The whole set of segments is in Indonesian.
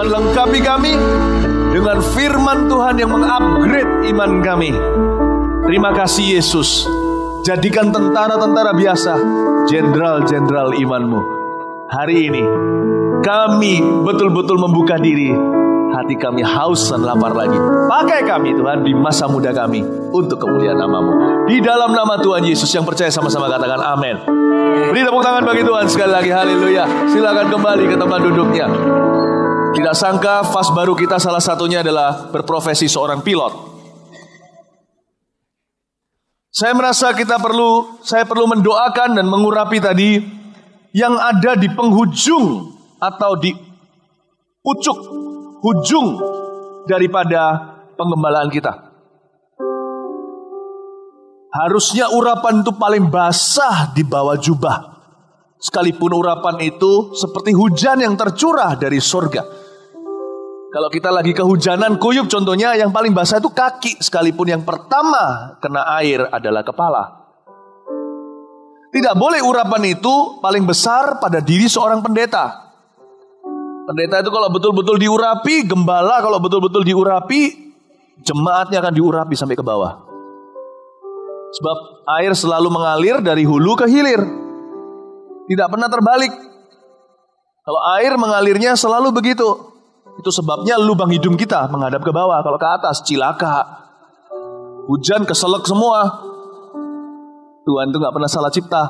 Tuhan lengkapi kami dengan firman Tuhan yang mengupgrade iman kami. Terima kasih Yesus. Jadikan tentara-tentara biasa jenderal-jenderal imanmu. Hari ini kami betul-betul membuka diri. Hati kami haus dan lapar lagi. Pakai kami Tuhan di masa muda kami untuk kemuliaan nama-Mu. Di dalam nama Tuhan Yesus yang percaya sama-sama katakan amin. Beri tepuk tangan bagi Tuhan sekali lagi. Haleluya. Silakan kembali ke tempat duduknya. Tidak sangka fase baru kita salah satunya adalah berprofesi seorang pilot. Saya merasa saya perlu mendoakan dan mengurapi tadi yang ada di penghujung atau di ujung daripada penggembalaan kita. Harusnya urapan itu paling basah di bawah jubah. Sekalipun urapan itu seperti hujan yang tercurah dari surga. Kalau kita lagi kehujanan kuyup contohnya, yang paling basah itu kaki. Sekalipun yang pertama kena air adalah kepala. Tidak boleh urapan itu paling besar pada diri seorang pendeta. Pendeta itu kalau betul-betul diurapi, gembala kalau betul-betul diurapi, jemaatnya akan diurapi sampai ke bawah. Sebab air selalu mengalir dari hulu ke hilir. Tidak pernah terbalik. Kalau air mengalirnya selalu begitu. Itu sebabnya lubang hidung kita menghadap ke bawah. Kalau ke atas, cilaka. Hujan keselak semua. Tuhan itu gak pernah salah cipta.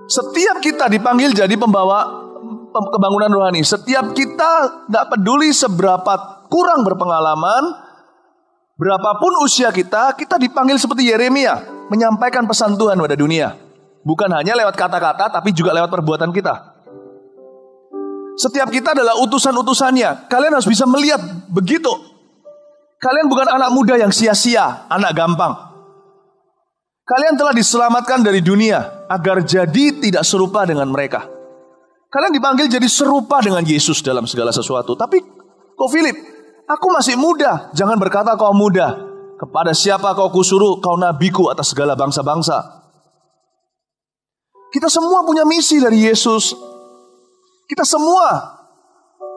Setiap kita dipanggil jadi pembawa kebangunan rohani. Setiap kita gak peduli seberapa kurang berpengalaman, berapapun usia kita dipanggil seperti Yeremia, menyampaikan pesan Tuhan pada dunia. Bukan hanya lewat kata-kata, tapi juga lewat perbuatan kita. Setiap kita adalah utusan-utusannya. Kalian harus bisa melihat begitu. Kalian bukan anak muda yang sia-sia, anak gampang. Kalian telah diselamatkan dari dunia, agar jadi tidak serupa dengan mereka. Kalian dipanggil jadi serupa dengan Yesus dalam segala sesuatu. Tapi, kok Philip, aku masih muda. Jangan berkata kau muda. Kepada siapa kau kusuruh, kau nabiku atas segala bangsa-bangsa. Kita semua punya misi dari Yesus. Kita semua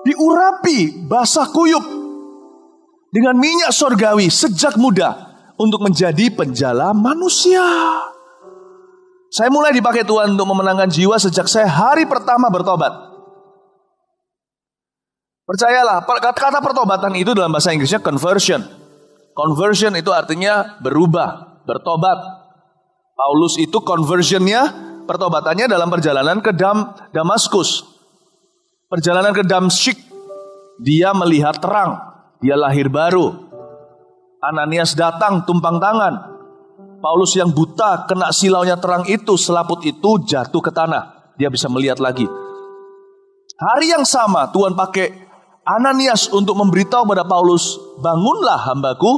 diurapi basah kuyup dengan minyak sorgawi sejak muda untuk menjadi penjala manusia. Saya mulai dipakai Tuhan untuk memenangkan jiwa sejak saya hari pertama bertobat. Percayalah, kata pertobatan itu dalam bahasa Inggrisnya conversion. Conversion itu artinya berubah, bertobat. Paulus itu conversionnya, pertobatannya dalam perjalanan ke Damaskus. Perjalanan ke Damsyik, dia melihat terang, dia lahir baru. Ananias datang tumpang tangan. Paulus yang buta kena silaunya terang itu, selaput itu jatuh ke tanah. Dia bisa melihat lagi. Hari yang sama Tuhan pakai Ananias untuk memberitahu pada Paulus, bangunlah hambaku.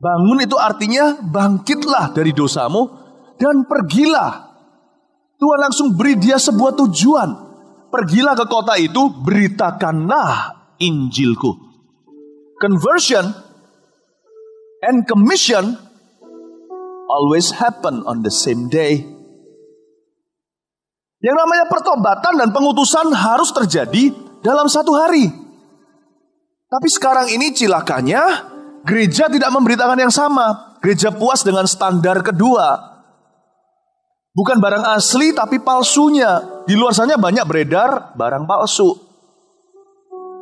Bangun itu artinya bangkitlah dari dosamu dan pergilah. Tuhan langsung beri dia sebuah tujuan. Pergilah ke kota itu, beritakanlah Injilku. Conversion and commission always happen on the same day. Yang namanya pertobatan dan pengutusan harus terjadi dalam satu hari. Tapi sekarang ini cilakanya, gereja tidak memberitakan yang sama. Gereja puas dengan standar kedua. Bukan barang asli tapi palsunya. Di luar sana banyak beredar barang palsu.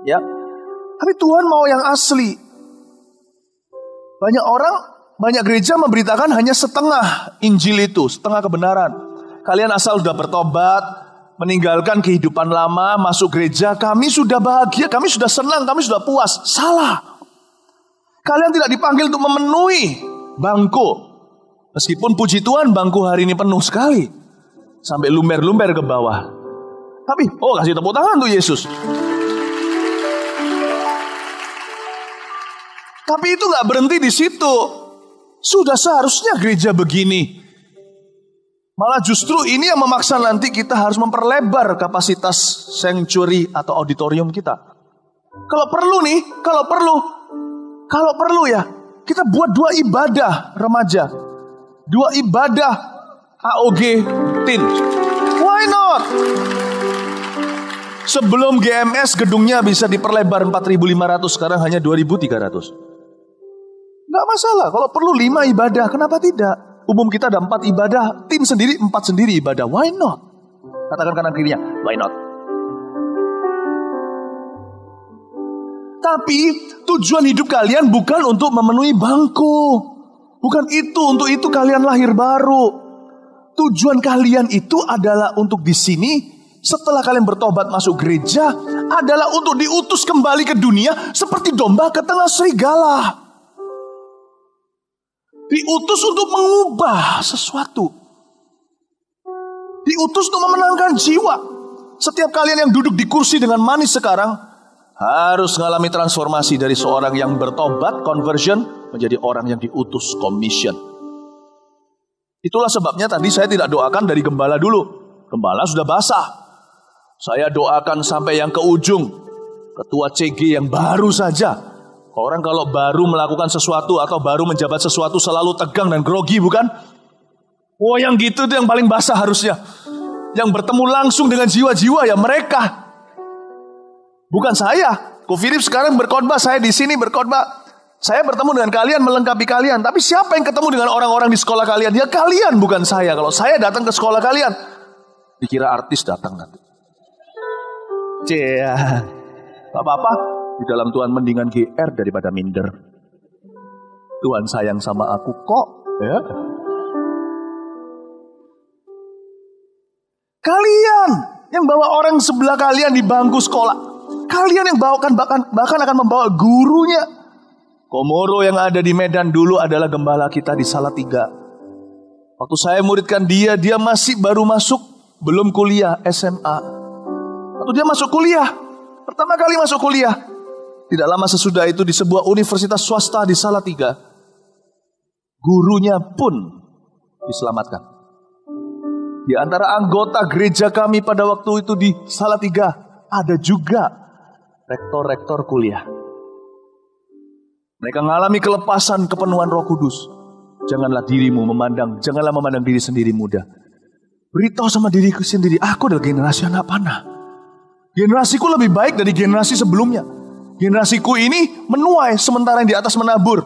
Ya. Tapi Tuhan mau yang asli. Banyak gereja memberitakan hanya setengah Injil itu, setengah kebenaran. Kalian asal sudah bertobat, meninggalkan kehidupan lama, masuk gereja, kami sudah bahagia, kami sudah senang, kami sudah puas. Salah. Kalian tidak dipanggil untuk memenuhi bangku. Meskipun puji Tuhan bangku hari ini penuh sekali. Sampai lumber-lumber ke bawah. Tapi, kasih tepuk tangan tuh Yesus. Tapi itu gak berhenti di situ. Sudah seharusnya gereja begini. Malah justru ini yang memaksa nanti kita harus memperlebar kapasitas sanctuary atau auditorium kita. Kalau perlu ya, kita buat 2 ibadah remaja. 2 ibadah AOG teen. Why not? Sebelum GMS gedungnya bisa diperlebar 4.500, sekarang hanya 2.300. Nggak masalah, kalau perlu 5 ibadah, kenapa tidak? Umum kita ada 4 ibadah, tim sendiri 4 sendiri ibadah, why not? Katakan kanan kirinya, why not? Tapi tujuan hidup kalian bukan untuk memenuhi bangku. Bukan itu, untuk itu kalian lahir baru. Tujuan kalian itu adalah untuk di sini, setelah kalian bertobat masuk gereja, adalah untuk diutus kembali ke dunia seperti domba ke tengah serigala. Diutus untuk mengubah sesuatu. Diutus untuk memenangkan jiwa. Setiap kalian yang duduk di kursi dengan manis sekarang harus mengalami transformasi dari seorang yang bertobat, conversion, menjadi orang yang diutus, commission. Itulah sebabnya tadi saya tidak doakan dari gembala dulu. Gembala sudah basah. Saya doakan sampai yang ke ujung. Ketua CG yang baru saja. Orang kalau baru melakukan sesuatu atau baru menjabat sesuatu selalu tegang dan grogi, bukan? Oh, yang gitu itu yang paling basah harusnya. Yang bertemu langsung dengan jiwa-jiwa ya mereka. Bukan saya. Ko Philip sekarang berkhotbah, saya di sini berkhotbah. Saya bertemu dengan kalian, melengkapi kalian. Tapi siapa yang ketemu dengan orang-orang di sekolah kalian? Ya kalian, bukan saya. Kalau saya datang ke sekolah kalian, dikira artis datang nanti. Cia, gak apa-apa. Di dalam Tuhan mendingan GR daripada minder. Tuhan sayang sama aku kok. Ya. Kalian yang bawa orang sebelah kalian di bangku sekolah. Kalian yang bawakan bahkan akan membawa gurunya. Komoro yang ada di Medan dulu adalah gembala kita di Salatiga. Waktu saya muridkan dia masih baru masuk, belum kuliah SMA. Waktu dia masuk kuliah, pertama kali masuk kuliah, tidak lama sesudah itu di sebuah universitas swasta di Salatiga, gurunya pun diselamatkan. Di antara anggota gereja kami pada waktu itu di Salatiga, ada juga rektor-rektor kuliah. Mereka mengalami kelepasan kepenuhan Roh Kudus. Janganlah memandang diri sendiri muda. Beritahu sama diriku sendiri, aku adalah generasi anak panah. Generasiku lebih baik dari generasi sebelumnya. Generasiku ini menuai sementara yang di atas menabur.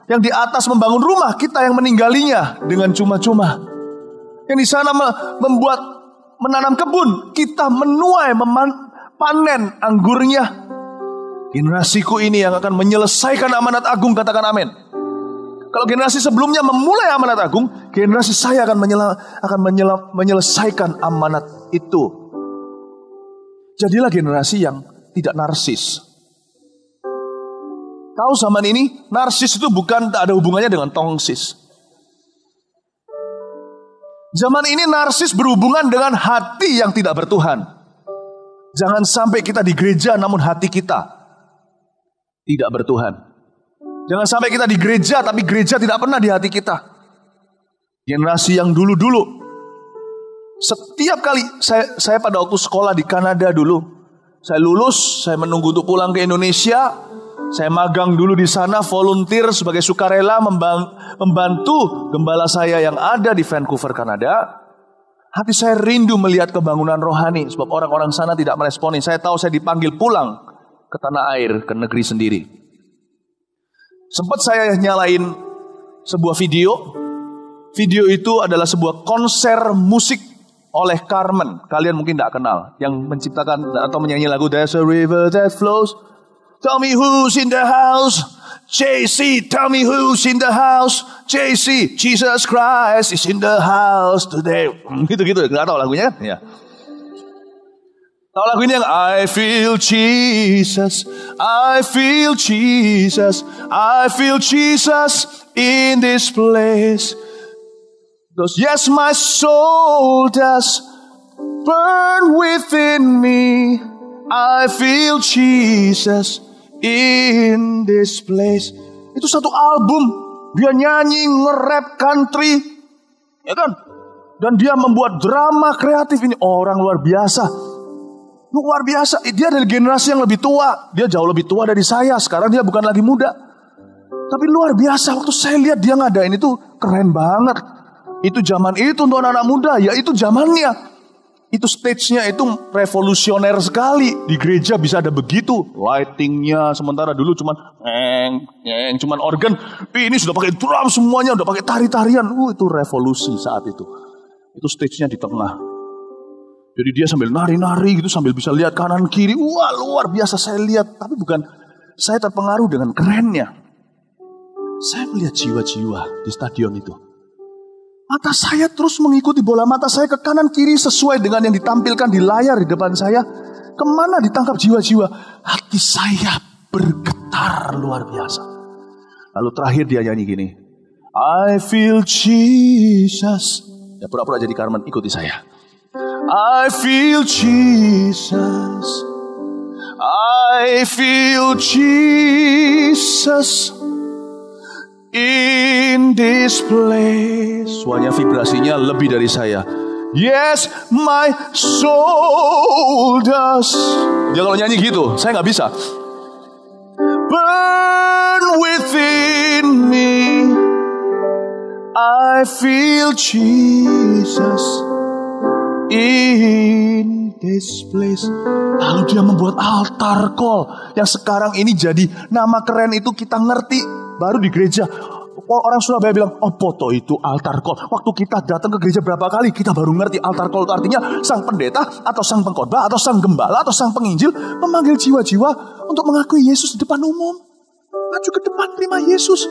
Yang di atas membangun rumah, kita yang meninggalnya dengan cuma-cuma. Yang di sana menanam kebun, kita menuai, panen anggurnya. Generasiku ini yang akan menyelesaikan amanat agung, katakan amin. Kalau generasi sebelumnya memulai amanat agung, generasi saya akan menyelesaikan amanat itu. Jadilah generasi yang tidak narsis. Tahu zaman ini, narsis itu tak ada hubungannya dengan tongsis. Zaman ini narsis berhubungan dengan hati yang tidak bertuhan. Jangan sampai kita di gereja namun hati kita tidak bertuhan. Jangan sampai kita di gereja tapi gereja tidak pernah di hati kita. Generasi yang dulu-dulu. Setiap kali saya pada waktu sekolah di Kanada dulu, saya lulus, saya menunggu untuk pulang ke Indonesia. Saya magang dulu di sana, volunteer sebagai sukarela membantu gembala saya yang ada di Vancouver, Kanada. Hati saya rindu melihat kebangunan rohani, sebab orang-orang sana tidak meresponi. Saya tahu saya dipanggil pulang ke tanah air, ke negeri sendiri. Sempat saya nyalain sebuah video. Video itu adalah sebuah konser musik oleh Carmen. Kalian mungkin tidak kenal. Yang menciptakan atau menyanyi lagu There's a River That Flows. Tell me who's in the house. JC, tell me who's in the house. JC, Jesus Christ is in the house today. Gitu-gitu, nggak tahu lagunya kan? Ya. Tahu lagu ini yang I feel Jesus, I feel Jesus, I feel Jesus in this place. Because yes, my soul does burn within me. I feel Jesus in this place. Itu satu album. Dia nyanyi, nge-rap country, ya kan? Dan dia membuat drama kreatif. Ini orang luar biasa. Luar biasa. Dia dari generasi yang lebih tua. Dia jauh lebih tua dari saya. Sekarang dia bukan lagi muda. Tapi luar biasa. Waktu saya lihat dia ngadain itu keren banget. Itu zaman itu untuk anak-anak muda. Ya itu zamannya. Itu stage-nya itu revolusioner sekali. Di gereja bisa ada begitu. Lighting-nya sementara dulu cuman cuman organ. Ini sudah pakai drum semuanya, udah pakai tari-tarian. Itu revolusi saat itu. Itu stage-nya di tengah. Jadi dia sambil nari-nari gitu, sambil bisa lihat kanan kiri. Wah, luar biasa saya lihat. Tapi bukan saya terpengaruh dengan kerennya. Saya melihat jiwa-jiwa di stadion itu. Mata saya terus mengikuti bola mata saya ke kanan kiri sesuai dengan yang ditampilkan di layar di depan saya. Kemana ditangkap jiwa-jiwa? Hati saya bergetar luar biasa. Lalu terakhir dia nyanyi gini. I feel Jesus. Ya pura-pura jadi Carmen, ikuti saya. I feel Jesus. I feel Jesus. In this place. Suaranya vibrasinya lebih dari saya. Yes, my soul does. Dia kalau nyanyi gitu, saya gak bisa. Burn within me. I feel Jesus in this place. Lalu dia membuat altar call. Yang sekarang ini jadi nama keren itu kita ngerti. Baru di gereja, orang Surabaya bilang, oh foto itu altar call. Waktu kita datang ke gereja berapa kali, kita baru ngerti altar call itu artinya sang pendeta, atau sang pengkhotbah, atau sang gembala, atau sang penginjil memanggil jiwa-jiwa untuk mengakui Yesus di depan umum. Maju ke depan, terima Yesus.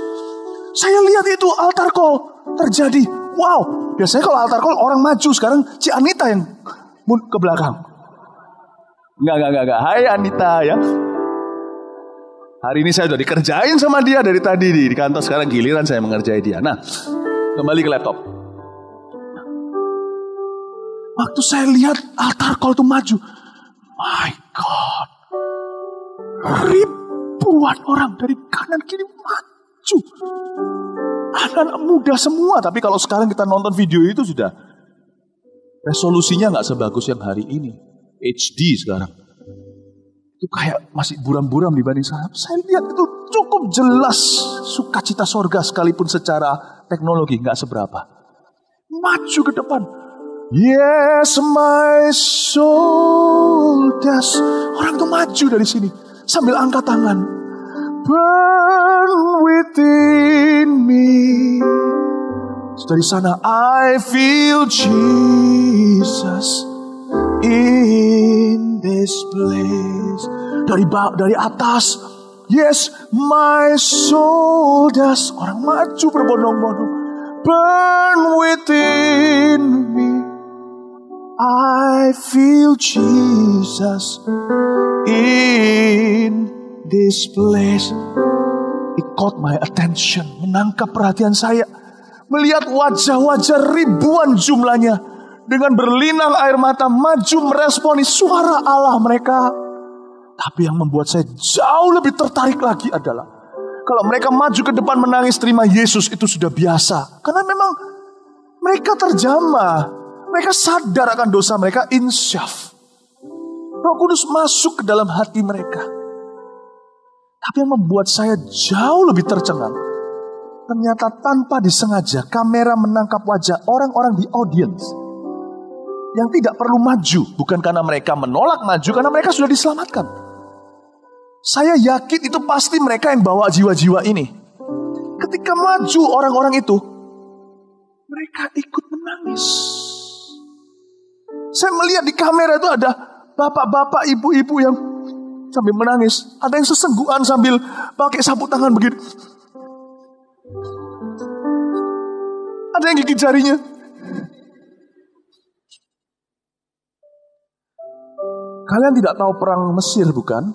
Saya lihat itu altar call terjadi. Wow, biasanya kalau altar call orang maju, sekarang si Anita yang ke belakang. Enggak. Hai Anita ya. Hari ini saya sudah dikerjain sama dia dari tadi di kantor. Sekarang giliran saya mengerjai dia. Nah, kembali ke laptop. Waktu saya lihat altar call itu maju. My God. Ribuan orang dari kanan kiri maju. Anak-anak muda semua. Tapi kalau sekarang kita nonton video itu sudah. Resolusinya gak sebagus yang hari ini. HD sekarang. Itu kayak masih buram-buram dibanding saya. Saya lihat itu cukup jelas sukacita sorga sekalipun secara teknologi nggak seberapa. Maju ke depan. Yes, my soul does. Orang tuh maju dari sini sambil angkat tangan. Burn within me. Dari sana I feel Jesus in this place. Dari atas, yes, my soul does. Orang maju berbondong-bondong. Burn within me. I feel Jesus in this place. It caught my attention. Menangkap perhatian saya. Melihat wajah-wajah ribuan jumlahnya. Dengan berlinang air mata maju meresponi suara Allah mereka. Tapi yang membuat saya jauh lebih tertarik lagi adalah kalau mereka maju ke depan menangis terima Yesus itu sudah biasa. Karena memang mereka terjamah. Mereka sadar akan dosa mereka, insyaf. Roh Kudus masuk ke dalam hati mereka. Tapi yang membuat saya jauh lebih tercengang. Ternyata tanpa disengaja kamera menangkap wajah orang-orang di audience. Yang tidak perlu maju. Bukan karena mereka menolak maju. Karena mereka sudah diselamatkan. Saya yakin itu pasti mereka yang bawa jiwa-jiwa ini. Ketika maju orang-orang itu. Mereka ikut menangis. Saya melihat di kamera itu ada bapak-bapak, ibu-ibu yang sambil menangis. Ada yang sesenggukan sambil pakai sapu tangan begitu. Ada yang gigit jarinya. Kalian tidak tahu perang Mesir bukan?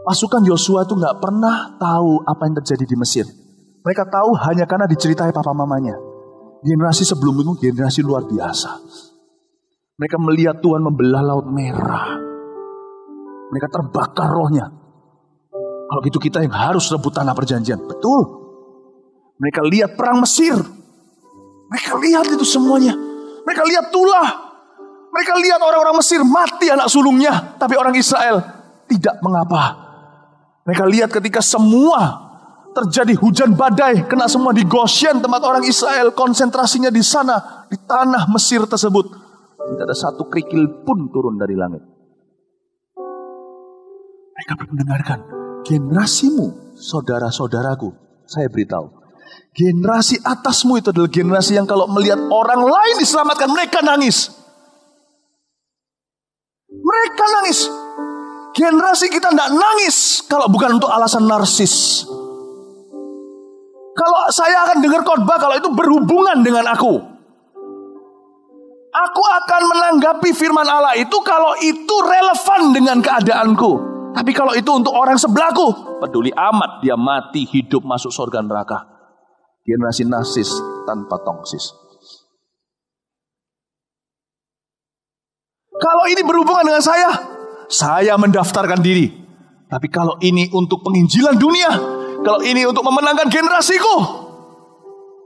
Pasukan Yosua itu gak pernah tahu apa yang terjadi di Mesir. Mereka tahu hanya karena diceritai papa mamanya. Generasi sebelum itu generasi luar biasa. Mereka melihat Tuhan membelah laut merah. Mereka terbakar rohnya. Kalau gitu kita yang harus rebut tanah perjanjian. Betul. Mereka lihat perang Mesir. Mereka lihat itu semuanya. Mereka lihat tulah. Mereka lihat orang-orang Mesir mati anak sulungnya. Tapi orang Israel tidak mengapa. Mereka lihat ketika semua terjadi hujan badai. Kena semua di Goshen tempat orang Israel konsentrasinya di sana. di tanah Mesir tersebut tidak ada satu kerikil pun turun dari langit. Mereka mendengarkan, generasimu, saudara-saudaraku, saya beritahu, generasi atasmu itu adalah generasi yang kalau melihat orang lain diselamatkan, mereka nangis. Mereka nangis. Generasi kita tidak nangis kalau bukan untuk alasan narsis. Kalau saya akan dengar khotbah kalau itu berhubungan dengan aku akan menanggapi firman Allah itu kalau itu relevan dengan keadaanku. Tapi kalau itu untuk orang sebelahku, peduli amat dia mati, hidup, masuk surga neraka. Generasi narsis tanpa tongsis. Kalau ini berhubungan dengan saya mendaftarkan diri. Tapi kalau ini untuk penginjilan dunia, kalau ini untuk memenangkan generasiku,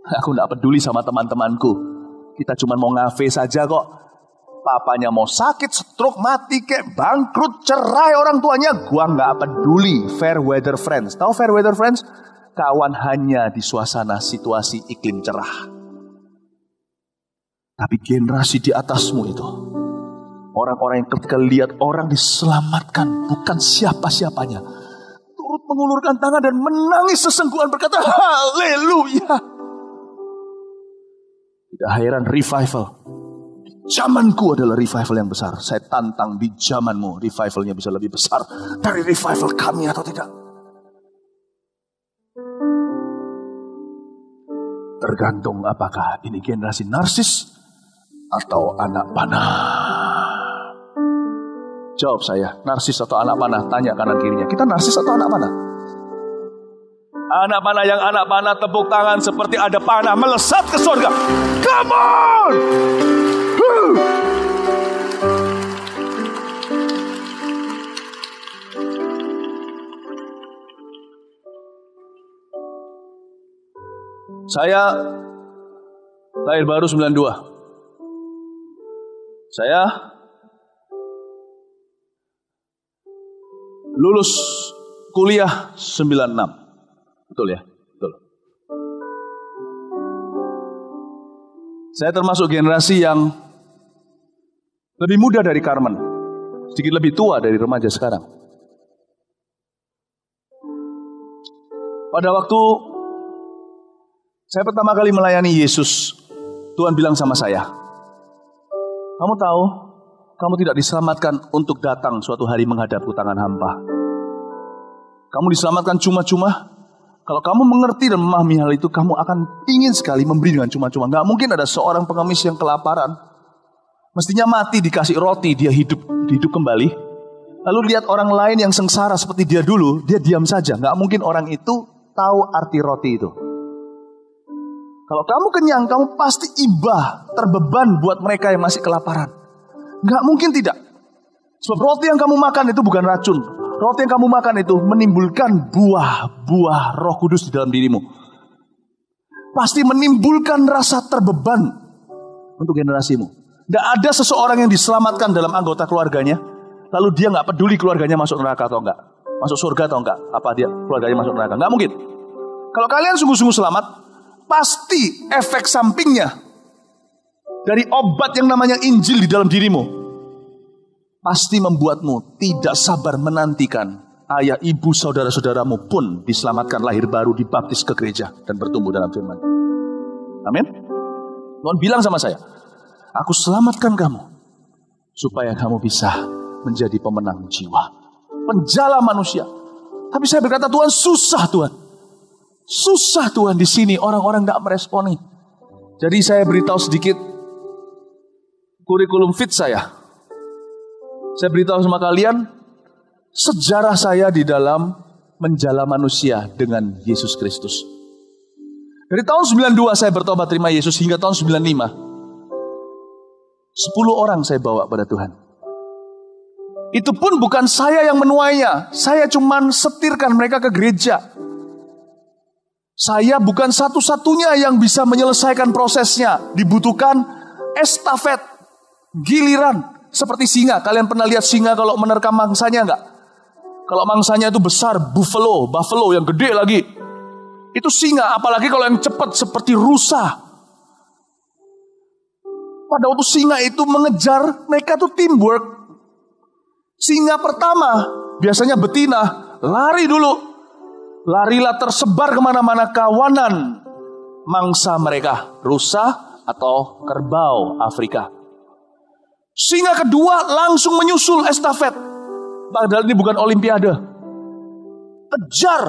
aku tidak peduli sama teman-temanku. Kita cuma mau ngafe saja kok. Papanya mau sakit, stroke, mati, kayak bangkrut, cerai orang tuanya, gua nggak peduli. Fair weather friends. Tahu fair weather friends? Kawan hanya di suasana situasi iklim cerah. Tapi generasi di atasmu itu, orang-orang yang ketika lihat orang diselamatkan, bukan siapa-siapanya, turut mengulurkan tangan dan menangis sesengguhan berkata, haleluya. Tidak heran revival. Zamanku adalah revival yang besar. Saya tantang di zamanmu revivalnya bisa lebih besar dari revival kami atau tidak. Tergantung apakah ini generasi narsis atau anak panah. Jawab saya, narsis atau anak panah? Tanya kanan kirinya. Kita narsis atau anak panah? Anak panah, yang anak panah tepuk tangan seperti ada panah melesat ke surga. Come on! Saya lahir baru 92. Saya lulus kuliah 96. Betul ya? Betul. Saya termasuk generasi yang lebih muda dari Carmen. Sedikit lebih tua dari remaja sekarang. Pada waktu saya pertama kali melayani Yesus, Tuhan bilang sama saya, kamu tahu, kamu tidak diselamatkan untuk datang suatu hari menghadapku tangan hampa. Kamu diselamatkan cuma-cuma. Kalau kamu mengerti dan memahami hal itu, kamu akan ingin sekali memberi dengan cuma-cuma. Gak mungkin ada seorang pengemis yang kelaparan, mestinya mati dikasih roti, dia hidup kembali. Lalu lihat orang lain yang sengsara seperti dia dulu, dia diam saja. Gak mungkin orang itu tahu arti roti itu. Kalau kamu kenyang, kamu pasti iba, terbeban buat mereka yang masih kelaparan. Gak mungkin tidak. Sebab roti yang kamu makan itu bukan racun. Roti yang kamu makan itu menimbulkan buah-buah Roh Kudus di dalam dirimu. Pasti menimbulkan rasa terbeban untuk generasimu. Gak ada seseorang yang diselamatkan dalam anggota keluarganya, lalu dia gak peduli keluarganya masuk neraka atau enggak, masuk surga atau enggak, apa dia keluarganya masuk neraka. Gak mungkin. Kalau kalian sungguh-sungguh selamat, pasti efek sampingnya dari obat yang namanya Injil di dalam dirimu pasti membuatmu tidak sabar menantikan ayah, ibu, saudara-saudaramu pun diselamatkan, lahir baru, dibaptis ke gereja dan bertumbuh dalam firman. Amin. Tuhan bilang sama saya, aku selamatkan kamu supaya kamu bisa menjadi pemenang jiwa, penjala manusia. Tapi saya berkata, Tuhan, susah Tuhan. Susah Tuhan, di sini orang-orang tidak meresponi. Jadi saya beritahu sedikit kurikulum fit saya. Saya beritahu sama kalian sejarah saya di dalam menjala manusia dengan Yesus Kristus. Dari tahun 92 saya bertobat terima Yesus hingga tahun 95. 10 orang saya bawa pada Tuhan. Itu pun bukan saya yang menuainya. Saya cuman setirkan mereka ke gereja. Saya bukan satu-satunya yang bisa menyelesaikan prosesnya. Dibutuhkan estafet, giliran. Seperti singa. Kalian pernah lihat singa kalau menerkam mangsanya enggak? Kalau mangsanya itu besar, buffalo yang gede lagi. Itu singa, apalagi kalau yang cepat seperti rusa. Pada waktu singa itu mengejar, mereka tuh teamwork. Singa pertama, biasanya betina, lari dulu. Larilah tersebar kemana-mana kawanan mangsa mereka, rusa atau kerbau Afrika. Singa kedua langsung menyusul estafet. Padahal ini bukan olimpiade. Kejar,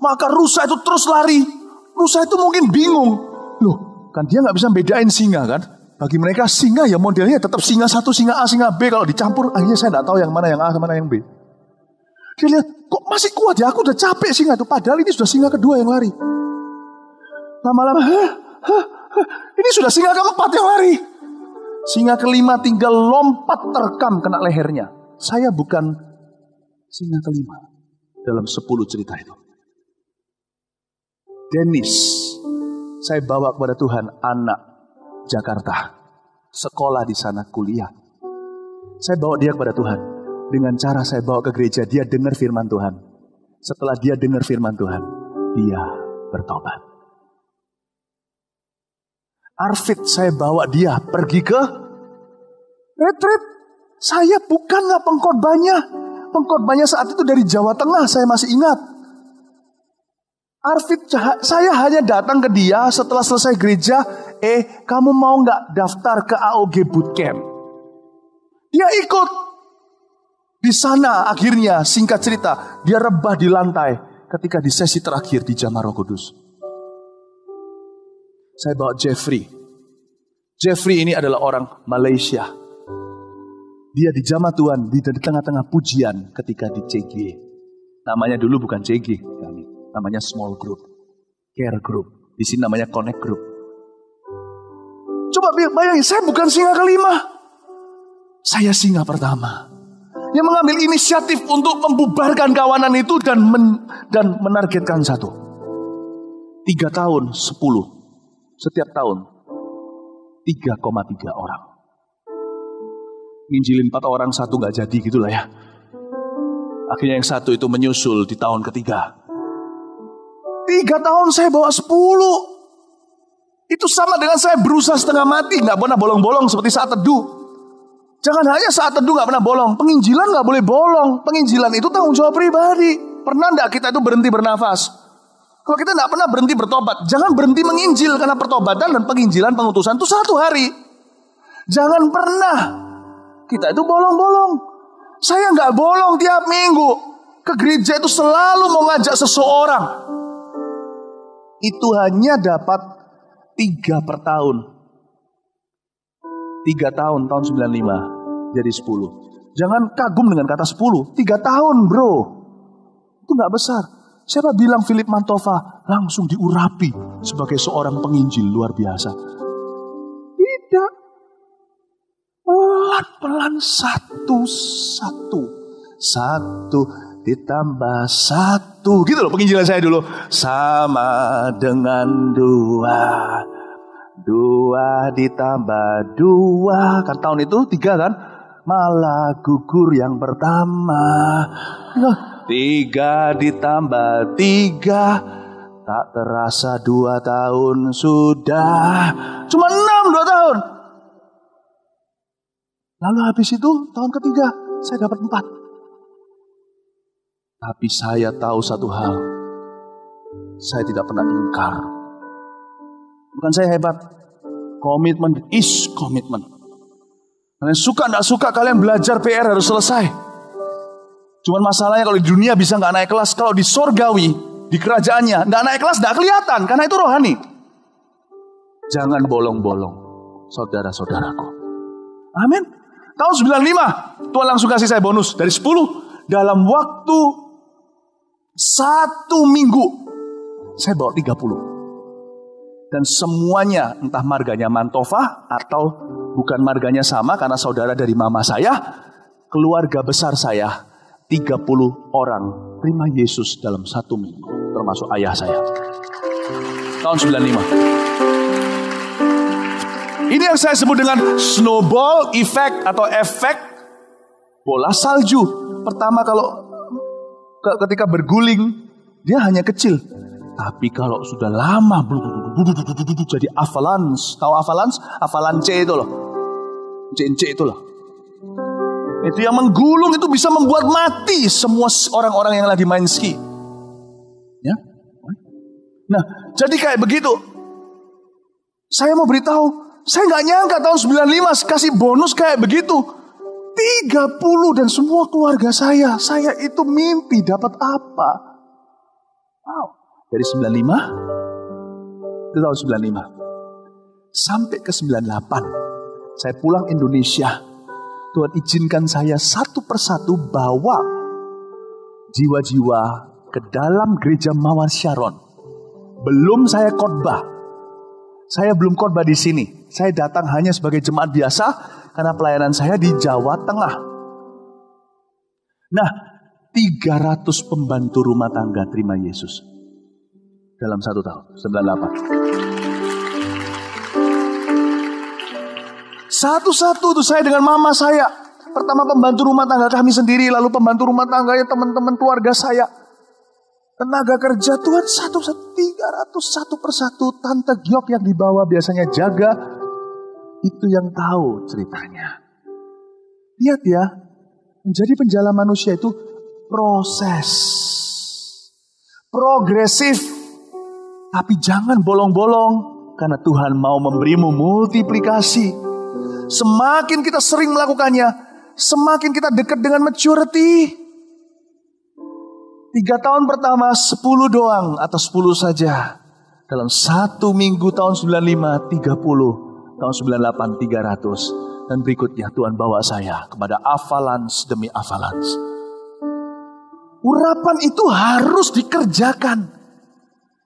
maka rusa itu terus lari. Rusa itu mungkin bingung. Loh, kan dia gak bisa bedain singa kan. Bagi mereka singa ya modelnya tetap singa satu, singa A, singa B. Kalau dicampur akhirnya saya gak tahu yang mana yang A, mana yang B. Dia lihat, kok masih kuat ya, aku udah capek singa itu. Padahal ini sudah singa kedua yang lari. Lama-lama, ini sudah singa keempat yang lari. Singa kelima tinggal lompat terkam kena lehernya. Saya bukan singa kelima dalam 10 cerita itu. Dennis, saya bawa kepada Tuhan anak Jakarta, sekolah di sana, kuliah. Saya bawa dia kepada Tuhan. Dengan cara saya bawa ke gereja, dia dengar firman Tuhan. Setelah dia dengar firman Tuhan, dia bertobat. Arvid, saya bawa dia pergi ke retreat. Saya bukanlah pengkhotbahnya. Pengkhotbahnya saat itu dari Jawa Tengah, saya masih ingat. Arvid, saya hanya datang ke dia setelah selesai gereja. Kamu mau gak daftar ke AOG Bootcamp? Dia ikut. Di sana akhirnya, singkat cerita, dia rebah di lantai ketika di sesi terakhir di Jamaah Roh Kudus. Saya bawa Jeffrey. Jeffrey ini adalah orang Malaysia. Dia di Jamaah Tuhan, di tengah-tengah pujian ketika di CG. Namanya dulu bukan CG, namanya small group, care group. Di sini namanya connect group. Coba bayangin, saya bukan singa kelima. Saya singa pertama. Yang mengambil inisiatif untuk membubarkan kawanan itu dan menargetkan 1. 3 tahun 10. Setiap tahun 3,3 orang. Nginjilin 4 orang, 1 gak jadi gitulah ya. Akhirnya yang 1 itu menyusul di tahun ketiga. 3 tahun saya bawa 10. Itu sama dengan saya berusaha setengah mati, gak pernah bolong-bolong seperti saat teduh. Jangan hanya saat teduh gak pernah bolong. Penginjilan gak boleh bolong. Penginjilan itu tanggung jawab pribadi. Pernah gak kita itu berhenti bernafas? Kalau kita gak pernah berhenti bertobat, jangan berhenti menginjil. Karena pertobatan dan penginjilan pengutusan itu 1 hari. Jangan pernah kita itu bolong-bolong. Saya gak bolong tiap minggu. Ke gereja itu selalu mau ngajak seseorang. Itu hanya dapat 3 per tahun. 3 tahun, tahun 95 jadi 10. Jangan kagum dengan kata 10. 3 tahun bro, itu gak besar. Siapa bilang Philip Mantova langsung diurapi sebagai seorang penginjil luar biasa? Tidak. Pelan-pelan 1 ditambah 1. Gitu loh penginjilan saya dulu. Sama dengan 2 ditambah 2. Kan tahun itu 3 kan. Malah gugur yang pertama. 3 ditambah 3. Tak terasa 2 tahun sudah. Cuma 6 2 tahun. Lalu habis itu tahun ketiga saya dapat 4. Tapi saya tahu satu hal. Saya tidak pernah ingkar. Bukan saya hebat. Komitmen is komitmen. Kalian suka tidak suka, kalian belajar PR harus selesai. Cuman masalahnya kalau di dunia bisa gak naik kelas. Kalau di sorgawi, di kerajaannya gak naik kelas, gak kelihatan. Karena itu rohani. Jangan bolong-bolong, saudara-saudaraku. Amin. Tahun 95 Tuhan langsung kasih saya bonus. Dari 10 dalam waktu 1 minggu saya bawa 30. Dan semuanya entah marganya Mantova atau bukan marganya sama karena saudara dari mama saya, keluarga besar saya 30 orang terima Yesus dalam 1 minggu, termasuk ayah saya. Tahun 95. Ini yang saya sebut dengan snowball effect atau efek bola salju. Pertama ketika berguling dia hanya kecil. Tapi kalau sudah lama jadi avalanche. Tahu avalanche? Avalanche itu loh. Encik-encik itulah. Itu yang menggulung itu bisa membuat mati semua orang-orang yang lagi main ski. Ya. Nah, jadi kayak begitu. Saya mau beritahu, saya nggak nyangka tahun 95 kasih bonus kayak begitu. 30 dan semua keluarga saya itu mimpi dapat apa? Wow, dari 95 itu tahun 95 sampai ke 98 saya pulang Indonesia. Tuhan izinkan saya satu persatu bawa jiwa-jiwa ke dalam gereja Mawar Sharon. Belum saya khotbah. Saya belum khotbah di sini. Saya datang hanya sebagai jemaat biasa karena pelayanan saya di Jawa Tengah. Nah, 300 pembantu rumah tangga terima Yesus dalam 1 tahun, 98. Satu-satu tuh saya dengan mama saya. Pertama pembantu rumah tangga kami sendiri, lalu pembantu rumah tangga ya teman-teman keluarga saya. Tenaga kerja Tuhan satu-satu 300 satu persatu. Tante Giok yang dibawa biasanya jaga, itu yang tahu ceritanya. Lihat ya, menjadi penjala manusia itu proses. Progresif. Tapi jangan bolong-bolong, karena Tuhan mau memberimu multiplikasi. Semakin kita sering melakukannya, semakin kita dekat dengan maturity. 3 tahun pertama 10 doang atau 10 saja. Dalam 1 minggu tahun 95 30, tahun 98 300. Dan berikutnya Tuhan bawa saya kepada avalanche demi avalanche. Urapan itu harus dikerjakan.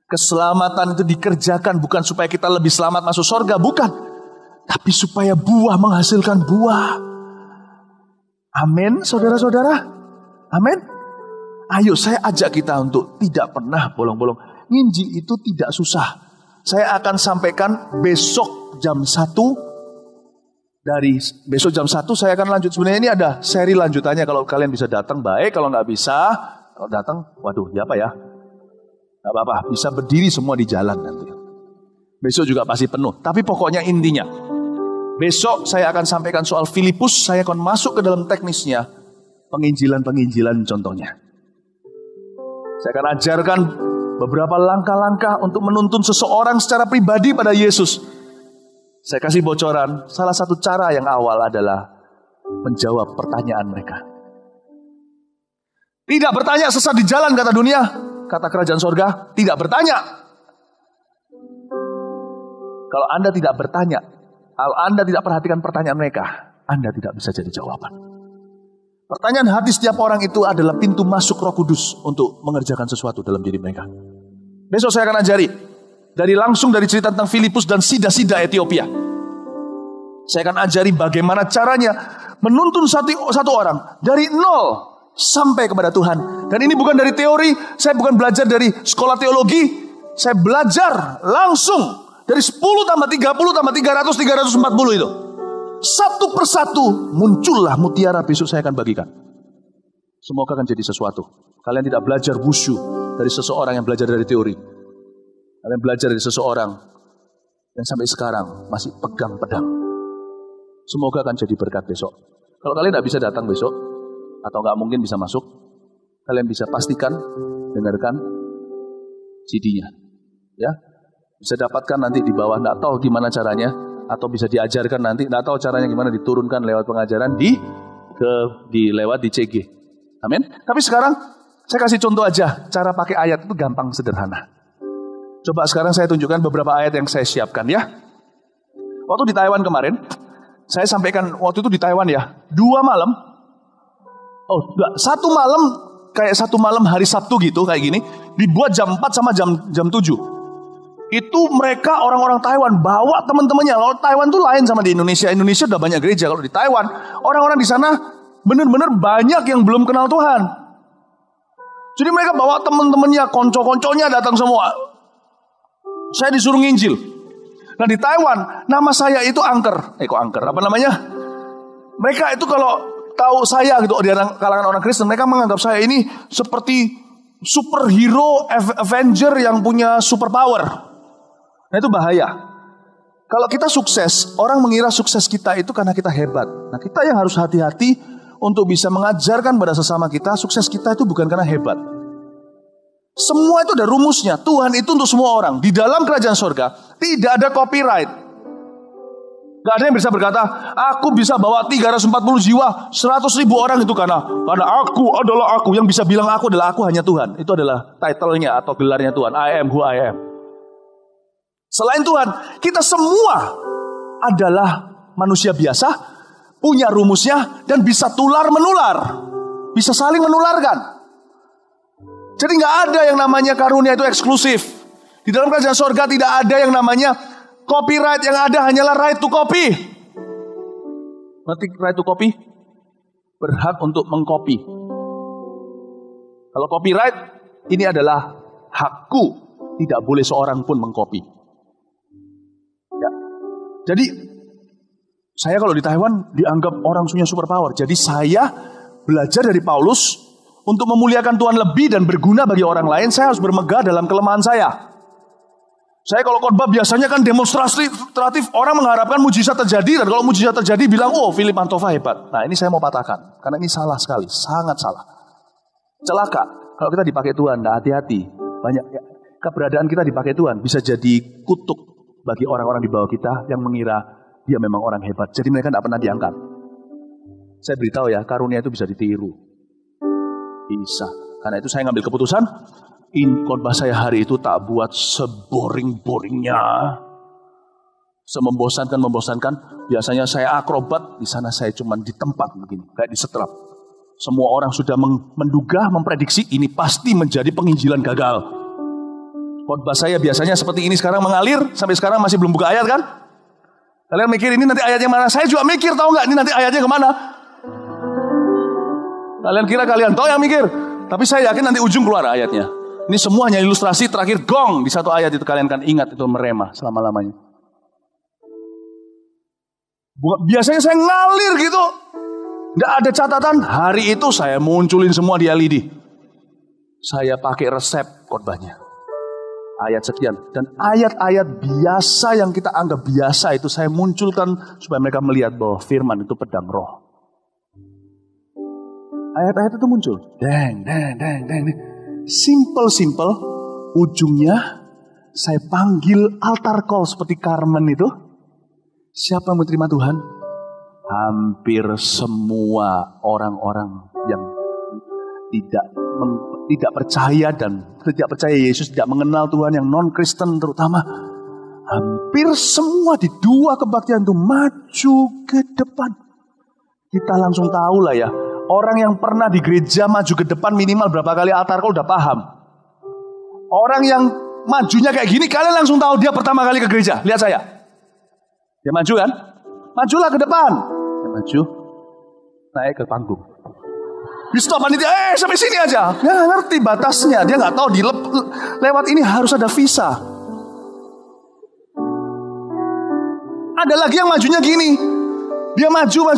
Keselamatan itu dikerjakan bukan supaya kita lebih selamat masuk surga, bukan. Tapi supaya buah menghasilkan buah. Amin, saudara-saudara. Amin. Ayo saya ajak kita untuk tidak pernah bolong-bolong. Nginjil itu tidak susah. Saya akan sampaikan besok jam 1. Dari besok jam 1 saya akan lanjut. Sebenarnya ini ada seri lanjutannya. Kalau kalian bisa datang baik. Kalau nggak bisa, kalau datang, waduh ya apa ya. Nggak apa-apa, bisa berdiri semua di jalan nanti. Besok juga pasti penuh. Tapi pokoknya intinya, besok saya akan sampaikan soal Filipus. Saya akan masuk ke dalam teknisnya. Penginjilan-penginjilan contohnya. Saya akan ajarkan beberapa langkah-langkah untuk menuntun seseorang secara pribadi pada Yesus. Saya kasih bocoran. Salah satu cara yang awal adalah menjawab pertanyaan mereka. Tidak bertanya sesat di jalan kata dunia. Kata kerajaan sorga, tidak bertanya. Kalau Anda tidak bertanya, kalau Anda tidak perhatikan pertanyaan mereka, Anda tidak bisa jadi jawaban. Pertanyaan hati setiap orang itu adalah pintu masuk Roh Kudus untuk mengerjakan sesuatu dalam diri mereka. Besok saya akan ajari langsung dari cerita tentang Filipus dan sida-sida Ethiopia. Saya akan ajari bagaimana caranya menuntun satu orang dari nol sampai kepada Tuhan. Dan ini bukan dari teori, saya bukan belajar dari sekolah teologi, saya belajar langsung. Dari 10 tambah 30 tambah 300, 340 itu. Satu persatu muncullah mutiara besok saya akan bagikan. Semoga akan jadi sesuatu. Kalian tidak belajar wushu dari seseorang yang belajar dari teori. Kalian belajar dari seseorang yang sampai sekarang masih pegang pedang. Semoga akan jadi berkat besok. Kalau kalian tidak bisa datang besok, atau nggak mungkin bisa masuk, kalian bisa pastikan dengarkan CD-nya. Ya. Bisa dapatkan nanti di bawah, nggak tahu gimana caranya, atau bisa diajarkan nanti, nggak tahu caranya gimana, diturunkan lewat pengajaran lewat di CG. Amin. Tapi sekarang saya kasih contoh aja, cara pakai ayat itu gampang sederhana. Coba sekarang saya tunjukkan beberapa ayat yang saya siapkan ya. Waktu di Taiwan kemarin, saya sampaikan waktu itu di Taiwan ya, 2 malam. Oh, enggak, 1 malam kayak 1 malam hari Sabtu gitu kayak gini, dibuat jam 4 sama jam 7. Itu mereka orang-orang Taiwan bawa teman-temannya. Kalau Taiwan tuh lain sama di Indonesia. Indonesia udah banyak gereja. Kalau di Taiwan, orang-orang di sana benar-benar banyak yang belum kenal Tuhan. Jadi mereka bawa teman-temannya, konco-konconya datang semua. Saya disuruh nginjil. Nah di Taiwan, nama saya itu Angker. Kok Angker? Apa namanya? Mereka itu kalau tahu saya gitu di kalangan orang Kristen, mereka menganggap saya ini seperti superhero Avenger yang punya superpower. Nah itu bahaya. Kalau kita sukses, orang mengira sukses kita itu karena kita hebat. Nah, kita yang harus hati-hati untuk bisa mengajarkan pada sesama kita, sukses kita itu bukan karena hebat. Semua itu ada rumusnya. Tuhan itu untuk semua orang. Di dalam kerajaan surga tidak ada copyright. Gak ada yang bisa berkata, aku bisa bawa 340 jiwa, 100.000 orang itu karena aku adalah aku. Yang bisa bilang aku adalah aku hanya Tuhan. Itu adalah title-nya atau gelarnya Tuhan. I am who I am. Selain Tuhan, kita semua adalah manusia biasa, punya rumusnya, dan bisa tular menular. Bisa saling menularkan. Jadi gak ada yang namanya karunia itu eksklusif. Di dalam kerajaan surga tidak ada yang namanya copyright, yang ada hanyalah right to copy. Berarti right to copy? Berhak untuk mengcopy. Kalau copyright, ini adalah hakku. Tidak boleh seorang pun mengcopy. Ya. Jadi, saya kalau di Taiwan dianggap orang punya superpower. Jadi saya belajar dari Paulus untuk memuliakan Tuhan lebih dan berguna bagi orang lain. Saya harus bermegah dalam kelemahan saya. Saya kalau khotbah biasanya kan demonstratif, orang mengharapkan mujizat terjadi, dan kalau mujizat terjadi bilang, oh Philip Mantova hebat. Nah ini saya mau patahkan, karena ini salah sekali, sangat salah. Celaka, kalau kita dipakai Tuhan, nah hati-hati. Banyak ya, keberadaan kita dipakai Tuhan bisa jadi kutuk bagi orang-orang di bawah kita yang mengira dia memang orang hebat. Jadi mereka tidak pernah diangkat. Saya beritahu ya, karunia itu bisa ditiru. Bisa. Karena itu saya ngambil keputusan, khotbah saya hari itu tak buat seboring-boringnya, semembosankan. Biasanya saya akrobat, di sana saya cuma di tempat begini, kayak disetrap. Semua orang sudah menduga, memprediksi ini pasti menjadi penginjilan gagal. Khotbah saya biasanya seperti ini sekarang mengalir, sampai sekarang masih belum buka ayat kan? Kalian mikir ini nanti ayatnya mana? Saya juga mikir, tahu nggak ini nanti ayatnya kemana? Kalian kira kalian tahu yang mikir? Tapi saya yakin nanti ujung keluar ayatnya. Ini semua hanya ilustrasi terakhir gong di satu ayat itu, kalian kan ingat itu merema selama-lamanya. Biasanya saya ngalir gitu. Nggak ada catatan. Hari itu saya munculin semua di LED. Saya pakai resep khotbahnya. Ayat sekian. Dan ayat-ayat biasa yang kita anggap biasa itu saya munculkan supaya mereka melihat bahwa firman itu pedang roh. Ayat-ayat itu muncul. Deng. Simple. Ujungnya saya panggil altar call seperti Carmen itu. Siapa yang mau terima Tuhan? Hampir semua orang-orang yang tidak percaya dan tidak percaya Yesus, tidak mengenal Tuhan, yang non-Kristen terutama. Hampir semua di dua kebaktian itu maju ke depan. Kita langsung tahu lah ya. Orang yang pernah di gereja maju ke depan minimal berapa kali altar call udah paham. Orang yang majunya kayak gini, kalian langsung tahu dia pertama kali ke gereja. Lihat saya. Dia maju kan? Majulah ke depan. Dia maju. Naik ke panggung. Di stop panitia, sampai sini aja. Dia gak ngerti batasnya. Dia gak tahu lewat ini harus ada visa. Ada lagi yang majunya gini. Dia maju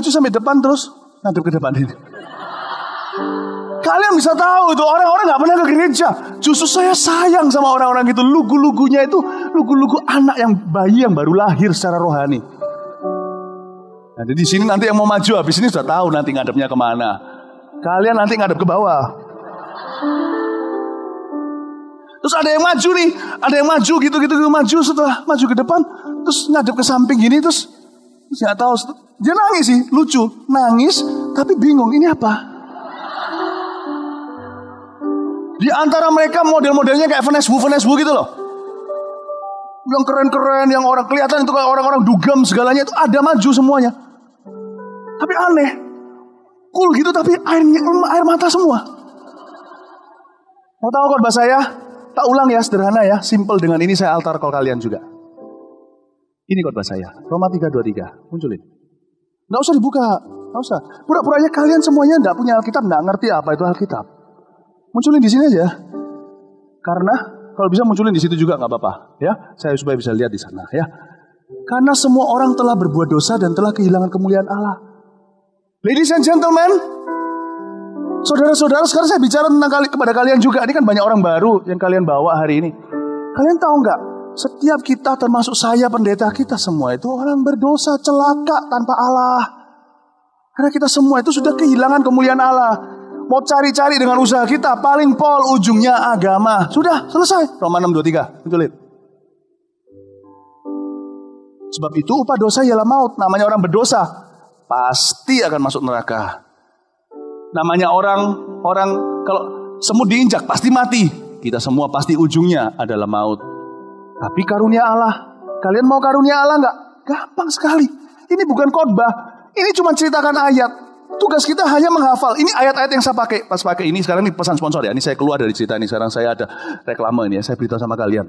sampai depan terus ngadep ke depan ini. Kalian bisa tahu itu orang-orang gak pernah ke gereja. Justru saya sayang sama orang-orang itu. Lugu-lugunya itu lugu-lugu anak yang bayi yang baru lahir secara rohani. Nah, di sini nanti yang mau maju habis ini sudah tahu nanti ngadepnya kemana. Kalian nanti ngadep ke bawah. Terus ada yang maju nih, ada yang maju gitu maju, setelah maju ke depan terus ngadep ke samping gini terus nggak tahu, dia nangis sih, lucu, nangis tapi bingung ini apa. Di antara mereka model-modelnya kayak Vanessa Wu gitu loh, yang keren-keren, yang orang kelihatan itu kayak orang-orang dugem segalanya itu ada maju semuanya. Tapi aneh, cool gitu tapi air mata semua. Mau tahu khotbah saya? Tak ulang ya, sederhana ya, simple. Dengan ini saya altar call kalian juga. Ini khotbah saya, Roma 3:23, munculin. Nggak usah dibuka, nggak usah. Pura-puranya kalian semuanya nggak punya Alkitab, nggak ngerti apa itu Alkitab. Munculin di sini aja. Karena kalau bisa munculin di situ juga nggak apa-apa, ya. Saya supaya bisa lihat di sana, ya. Karena semua orang telah berbuat dosa dan telah kehilangan kemuliaan Allah. Ladies and gentlemen, saudara-saudara, sekarang saya bicara tentang kepada kalian juga. Ini kan banyak orang baru yang kalian bawa hari ini. Kalian tahu nggak? Setiap kita termasuk saya, pendeta kita semua itu orang berdosa, celaka tanpa Allah. Karena kita semua itu sudah kehilangan kemuliaan Allah. Mau cari-cari dengan usaha kita, paling pol ujungnya agama. Sudah, selesai. Roma 6:23, itu lihat. Sebab itu upah dosa ialah maut. Namanya orang berdosa pasti akan masuk neraka. Namanya orang kalau semut diinjak pasti mati. Kita semua pasti ujungnya adalah maut. Tapi karunia Allah, kalian mau karunia Allah nggak? Gampang sekali. Ini bukan khotbah, ini cuma ceritakan ayat. Tugas kita hanya menghafal. Ini ayat-ayat yang saya pakai. Pas pakai ini sekarang, ini pesan sponsor ya. Ini saya keluar dari cerita ini. Sekarang saya ada reklame ini ya. Saya beritahu sama kalian.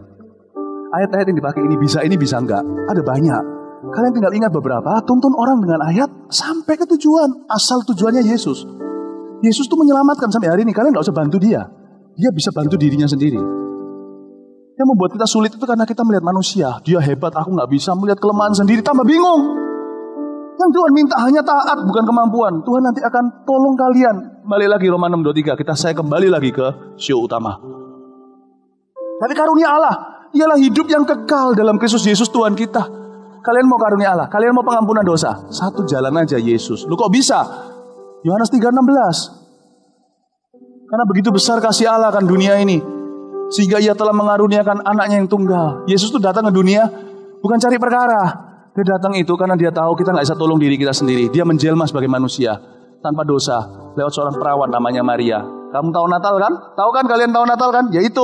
Ayat-ayat yang dipakai ini bisa enggak. Ada banyak. Kalian tinggal ingat beberapa. Tuntun orang dengan ayat sampai ke tujuan. Asal tujuannya Yesus. Yesus tuh menyelamatkan sampai hari ini. Kalian gak usah bantu dia. Dia bisa bantu dirinya sendiri. Yang membuat kita sulit itu karena kita melihat manusia. Dia hebat, aku gak bisa. Melihat kelemahan sendiri, tambah bingung. Yang Tuhan minta hanya taat, bukan kemampuan. Tuhan nanti akan tolong kalian. Balik lagi Roma 6:23. Saya kembali lagi ke show utama. Tapi karunia Allah ialah hidup yang kekal dalam Kristus Yesus Tuhan kita. Kalian mau karunia Allah? Kalian mau pengampunan dosa? Satu jalan aja, Yesus. Lu kok bisa? Yohanes 3:16. Karena begitu besar kasih Allah akan dunia ini, sehingga ia telah mengaruniakan anaknya yang tunggal. Yesus tuh datang ke dunia bukan cari perkara. Dia datang itu karena dia tahu kita gak bisa tolong diri kita sendiri. Dia menjelma sebagai manusia tanpa dosa lewat seorang perawan namanya Maria. Kamu tahu Natal kan? Tahu kan, kalian tahu Natal kan? Yaitu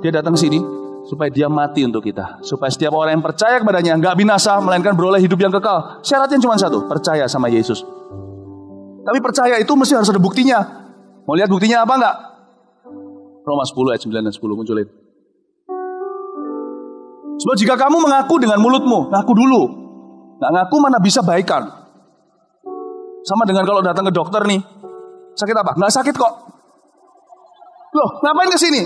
dia datang sini supaya dia mati untuk kita. Supaya setiap orang yang percaya kepadanya gak binasa, melainkan beroleh hidup yang kekal. Syaratnya cuma satu, percaya sama Yesus. Tapi percaya itu mesti harus ada buktinya. Mau lihat buktinya apa enggak? Roma 10 ayat 9 dan 10 munculin. Sebab jika kamu mengaku dengan mulutmu, ngaku dulu. Nggak ngaku mana bisa baikan. Sama dengan kalau datang ke dokter nih. Sakit apa? Nggak sakit kok. Loh, ngapain kesini?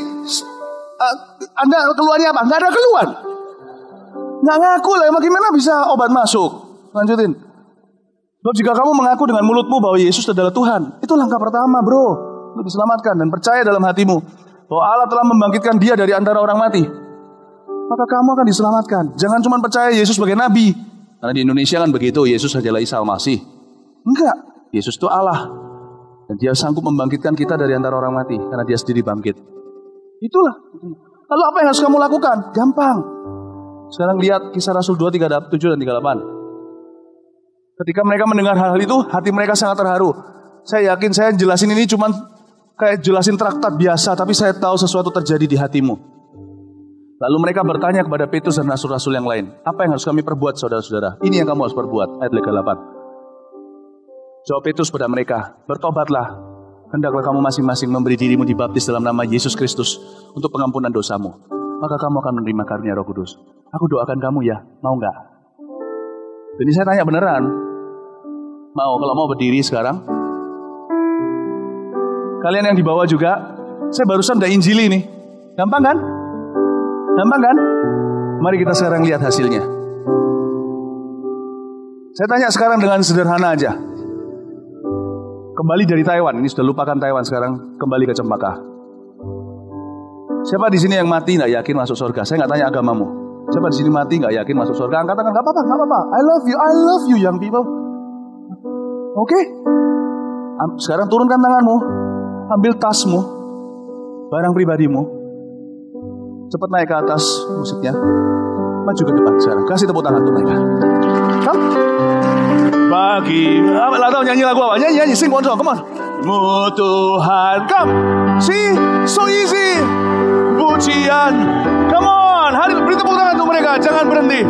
Anda keluarnya apa? Nggak ada keluhan. Nggak ngaku lah, gimana bisa obat masuk? Lanjutin. Sebab jika kamu mengaku dengan mulutmu bahwa Yesus adalah Tuhan, itu langkah pertama bro. Lu diselamatkan dan percaya dalam hatimu bahwa Allah telah membangkitkan dia dari antara orang mati, maka kamu akan diselamatkan. Jangan cuma percaya Yesus sebagai nabi. Karena di Indonesia kan begitu, Yesus adalah Isa Al-Masih. Enggak, Yesus itu Allah. Dan dia sanggup membangkitkan kita dari antara orang mati, karena dia sendiri bangkit. Itulah. Lalu apa yang harus kamu lakukan? Gampang. Sekarang lihat Kisah Rasul 2:37 dan 38. Ketika mereka mendengar hal-hal itu, hati mereka sangat terharu. Saya yakin saya jelasin ini cuma kayak jelasin traktat biasa, tapi saya tahu sesuatu terjadi di hatimu. Lalu mereka bertanya kepada Petrus dan rasul-rasul yang lain, apa yang harus kami perbuat saudara-saudara? Ini yang kamu harus perbuat. Ayat 8. Jawab Petrus pada mereka, bertobatlah. Hendaklah kamu masing-masing memberi dirimu dibaptis dalam nama Yesus Kristus untuk pengampunan dosamu. Maka kamu akan menerima karunia Roh Kudus. Aku doakan kamu ya, mau nggak? Jadi saya tanya beneran. Mau, kalau mau berdiri sekarang. Kalian yang di bawah juga, saya barusan udah injili nih. Gampang kan? Gampang kan? Mari kita sekarang lihat hasilnya. Saya tanya sekarang dengan sederhana aja. Kembali dari Taiwan, ini sudah lupakan Taiwan sekarang, kembali ke Cempaka. Siapa di sini yang mati nggak yakin masuk surga? Saya nggak tanya agamamu. Siapa di sini mati nggak yakin masuk surga? Angkat tangan, nggak apa-apa. I love you young people. Oke? Sekarang turunkan tanganmu, ambil tasmu, barang pribadimu, cepat naik ke atas musiknya, maju ke depan sekarang. Kasih tepuk tangan untuk mereka. Come. Bagi, lah tahu nyanyi lagu apa? Nyanyi, sing one song, come on. Mu Tuhan, come. See, so easy. Pujian, come on. Beri tepuk tangan untuk mereka, jangan berhenti.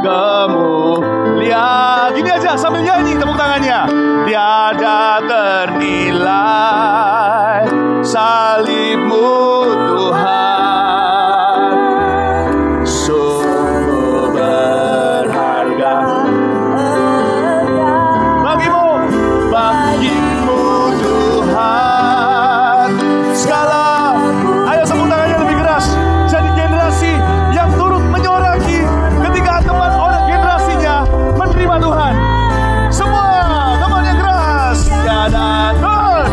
Kemuliaan, gini aja sambil nyanyi tepuk tangannya. Tiada ternilai salibmu Tuhan, sungguh berharga. Bagimu Tuhan segala. Ayo tepuk tangannya lebih keras. Jadi generasi yang turut menyoraki ketika teman orang generasinya menerima Tuhan. Semua teman yang keras. Tiada ternilai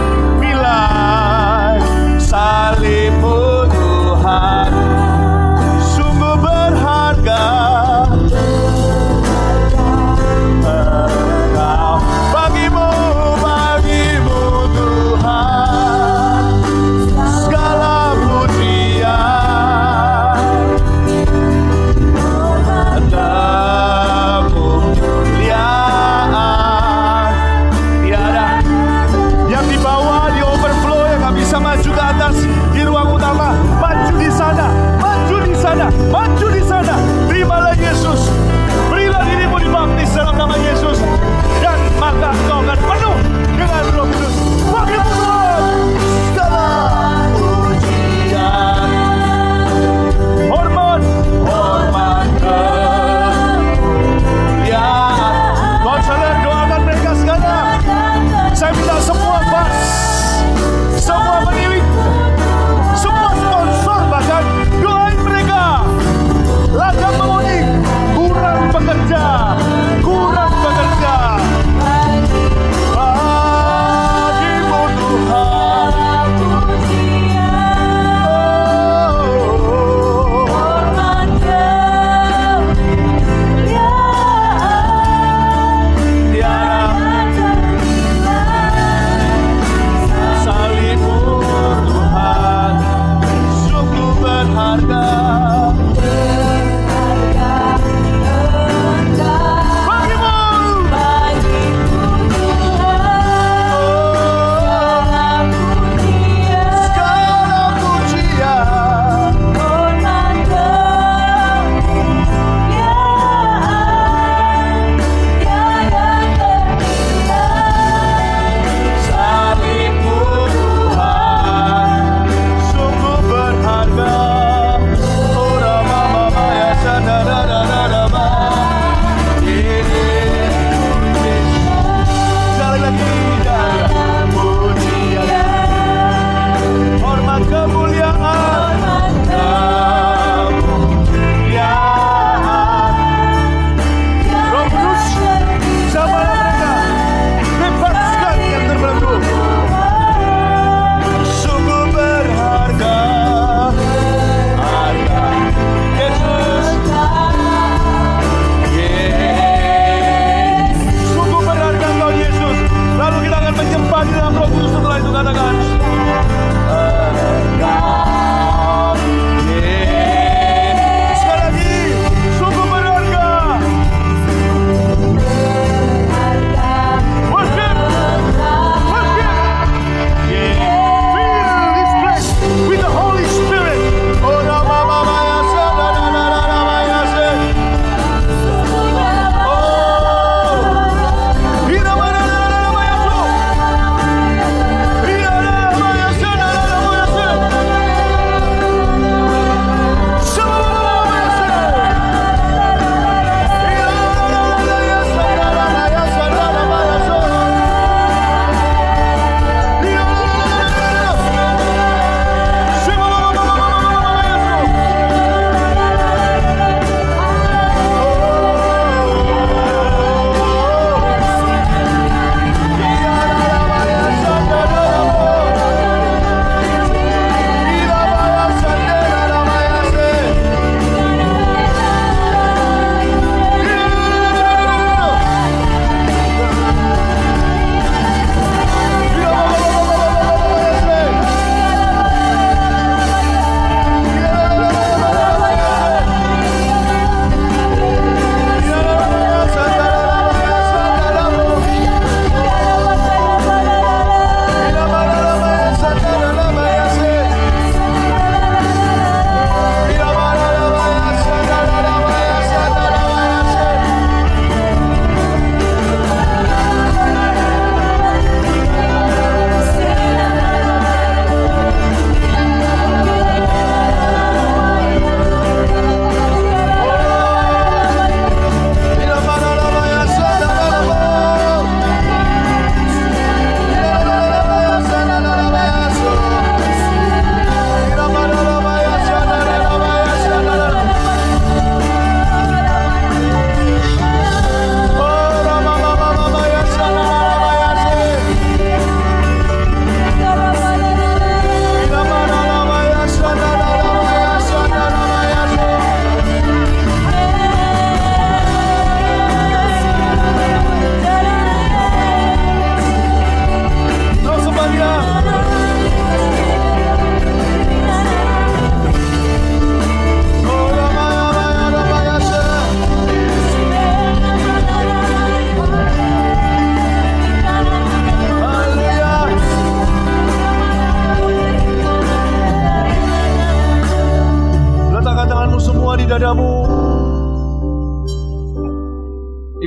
salibmu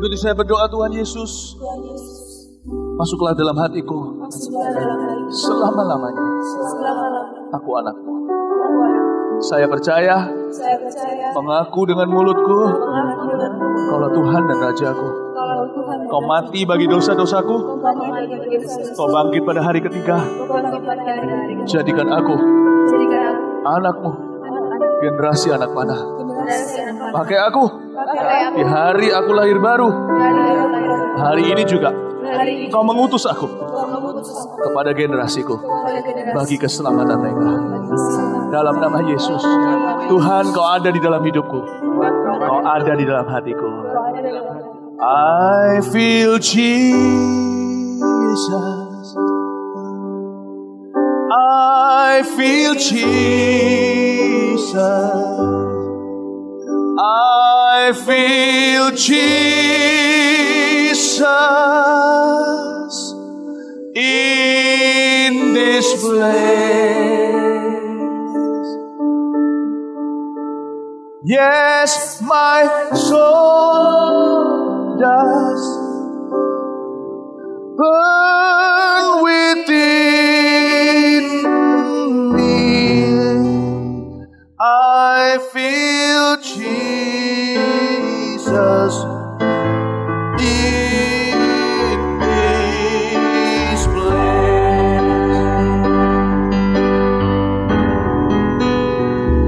Ikuti saya berdoa, Tuhan Yesus, masuklah dalam hatiku selama-lamanya. Aku anakmu. Saya percaya, mengaku dengan mulutku, Kaulah Tuhan dan Rajaku. Kau mati bagi dosa-dosaku, Kau bangkit pada hari ketiga. Jadikan aku anakmu, generasi anak panah. Pakai aku di hari aku lahir baru. Hari ini juga Kau mengutus aku kepada generasiku bagi keselamatan mereka. Dalam nama Yesus, Tuhan, Kau ada di dalam hidupku. Kau ada di dalam hatiku. I feel Jesus. I feel Jesus. I feel Jesus in this place. Yes, my soul does burn within me. I feel Jesus in this place.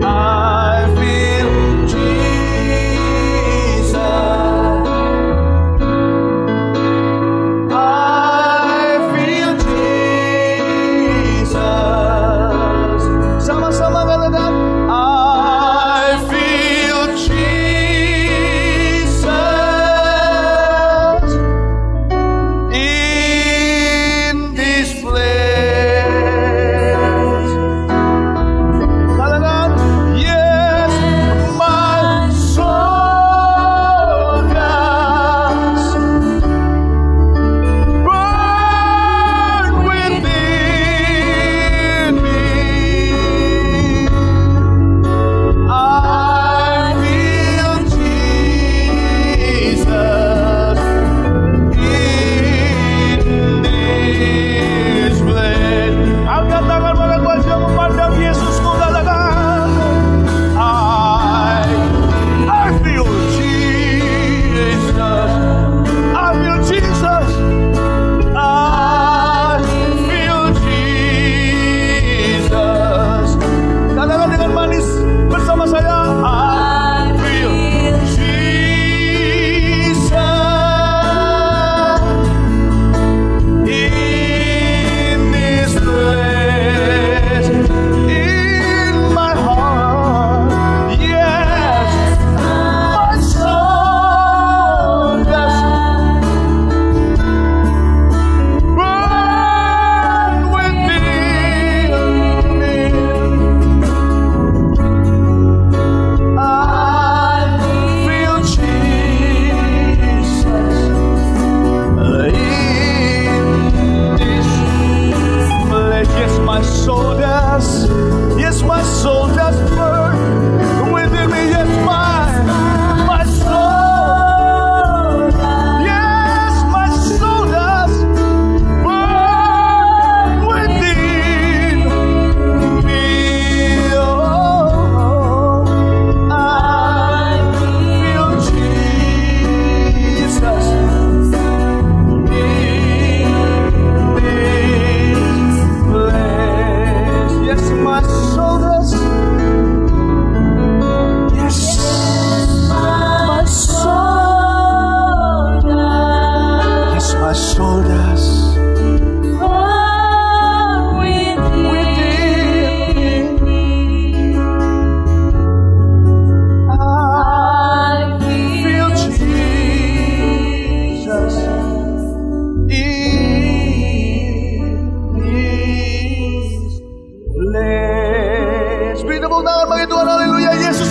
I feel Jesus. I feel Jesus. Sama-sama katakan, I feel Jesus in this place. Katakan, yes, my soul does burn within me. I feel Jesus in this place. Angkat tangan makan wajah memandang Yesusmu, katakan, I feel Jesus. I feel Jesus. I feel Jesus. Katakan dengan manis bersama saya, I feel Jesus in this place, in my heart. Yes, my soul does burn within me. I feel Jesus in this place. Yes, my soul does. Yes, my soul does burn within me. Yes, my soul. Yes, my soul does burn within me. Oh, I feel Jesus in this place. Yes, my soul does. Yes, my soul does. Yes, my soul does. Within me, I feel Jesus in this place. Beri tepuk tangan bagi Tuhan, haleluya. Yesus